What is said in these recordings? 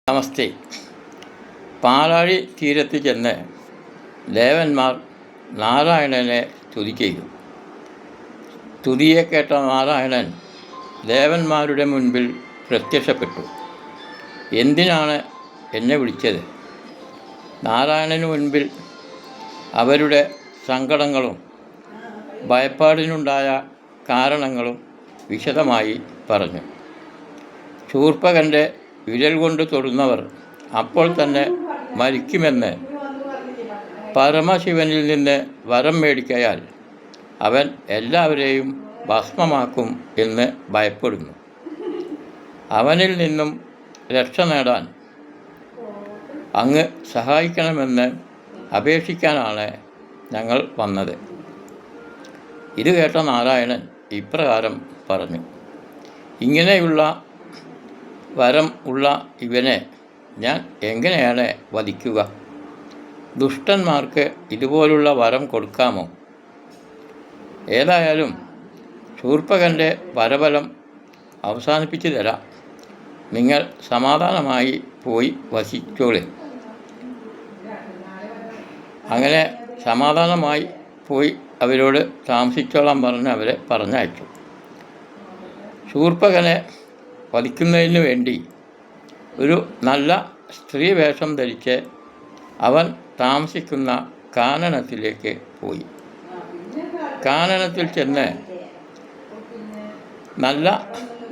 നമസ്തേ. പാലാഴി തീരത്ത് ചെന്ന് ദേവന്മാർ നാരായണനെ സ്തുതി ചെയ്തു. സ്തുതിയെ കേട്ട നാരായണൻ ദേവന്മാരുടെ മുൻപിൽ പ്രത്യക്ഷപ്പെട്ടു. എന്തിനാണ് എന്നെ വിളിച്ചത്? നാരായണന് മുൻപിൽ അവരുടെ സങ്കടങ്ങളും ഭയപ്പാടിനുണ്ടായ കാരണങ്ങളും വിശദമായി പറഞ്ഞു. ശൂർപ്പകൻ്റെ വിരൽ കൊണ്ട് തൊടുന്നവർ അപ്പോൾ തന്നെ മരിക്കുമെന്ന് പരമശിവനിൽ നിന്ന് വരം മേടിക്കയാൽ അവൻ എല്ലാവരെയും ഭസ്മമാക്കും എന്ന് ഭയപ്പെടുന്നു. അവനിൽ നിന്നും രക്ഷ നേടാൻ അങ്ങ് സഹായിക്കണമെന്ന് അപേക്ഷിക്കാനാണ് ഞങ്ങൾ വന്നത്. ഇത് കേട്ട നാരായണൻ ഇപ്രകാരം പറഞ്ഞു: ഇങ്ങനെയുള്ള വരം ഉള്ള ഇവനെ ഞാൻ എങ്ങനെയാണ് വധിക്കുക? ദുഷ്ടന്മാർക്ക് ഇതുപോലുള്ള വരം കൊടുക്കാമോ? ഏതായാലും ശൂർപ്പകൻ്റെ പരബലം അവസാനിപ്പിച്ചു തരാം. നിങ്ങൾ സമാധാനമായി പോയി വസിച്ചോളി. അങ്ങനെ സമാധാനമായി പോയി അവരോട് താമസിച്ചോളാൻ പറഞ്ഞ് അവരെ പറഞ്ഞയച്ചു. ശൂർപ്പകനെ വധിക്കുന്നതിന് വേണ്ടി ഒരു നല്ല സ്ത്രീ വേഷം ധരിച്ച് അവൻ താമസിക്കുന്ന കാനനത്തിലേക്ക് പോയി. കാനനത്തിൽ ചെന്ന് നല്ല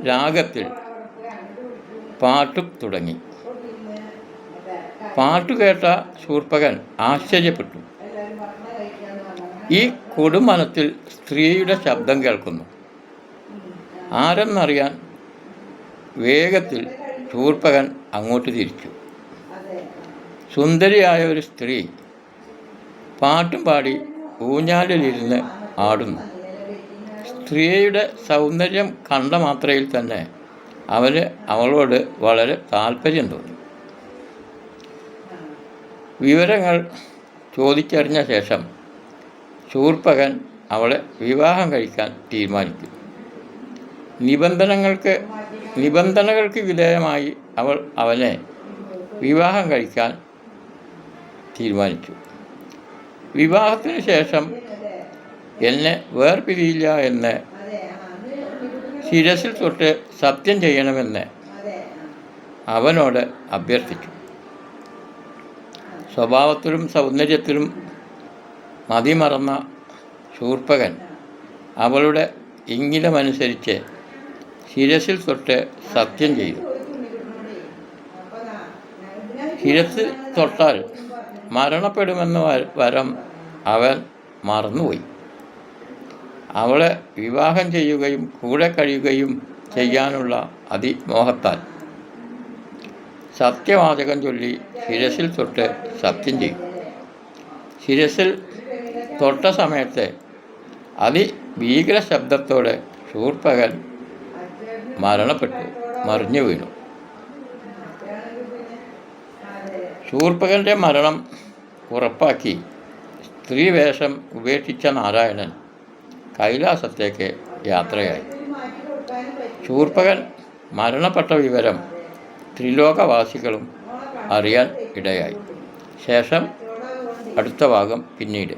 രാഗത്തിൽ പാട്ടും തുടങ്ങി. പാട്ടു കേട്ട ശൂർപ്പകൻ ആശ്ചര്യപ്പെട്ടു. ഈ കൊടുമനത്തിൽ സ്ത്രീയുടെ ശബ്ദം കേൾക്കുന്നു. ആരെന്നറിയാൻ വേഗത്തിൽ ശൂർപ്പകൻ അങ്ങോട്ട് തിരിച്ചു. സുന്ദരിയായ ഒരു സ്ത്രീ പാട്ടും പാടി ഊഞ്ഞാലിലിരുന്ന് ആടുന്നു. സ്ത്രീയുടെ സൗന്ദര്യം കണ്ട മാത്രയിൽ തന്നെ അവന് അവളോട് വളരെ താല്പര്യം തോന്നി. വിവരങ്ങൾ ചോദിച്ചറിഞ്ഞ ശേഷം ശൂർപ്പകൻ അവളെ വിവാഹം കഴിക്കാൻ തീരുമാനിച്ചു. നിബന്ധനകൾക്ക് വിധേയമായി അവൾ അവനെ വിവാഹം കഴിക്കാൻ തീരുമാനിച്ചു. വിവാഹത്തിന് ശേഷം എന്നെ വേർപിരിയില്ല എന്ന് ശിരസിൽ തൊട്ട് സത്യം ചെയ്യണമെന്ന് അവനോട് അഭ്യർത്ഥിച്ചു. സ്വഭാവത്തിലും സൗന്ദര്യത്തിലും മതിമറന്ന ശൂർപ്പകൻ അവളുടെ ഇംഗിതമനുസരിച്ച് ശിരസിൽ തൊട്ട് സത്യം ചെയ്തു. ശിരസിൽ തൊട്ടാൽ മരണപ്പെടുമെന്ന വരം അവൻ മറന്നുപോയി. അവളെ വിവാഹം ചെയ്യുകയും കൂടെ കഴിയുകയും ചെയ്യാനുള്ള അതിമോഹത്താൽ സത്യവാചകം ചൊല്ലി ശിരസിൽ തൊട്ട് സത്യം ചെയ്തു. ശിരസിൽ തൊട്ട സമയത്ത് അതിഭീകര ശബ്ദത്തോടെ ശൂർപ്പകൻ മറിഞ്ഞു വീണു. ശൂർപ്പകൻ്റെ മരണം ഉറപ്പാക്കി സ്ത്രീവേഷം ഉപേക്ഷിച്ച നാരായണൻ കൈലാസത്തേക്ക് യാത്രയായി. ശൂർപ്പകൻ മരണപ്പെട്ട വിവരം ത്രിലോകവാസികളും അറിയാൻ ഇടയായി. ശേഷം അടുത്ത ഭാഗം പിന്നീട്.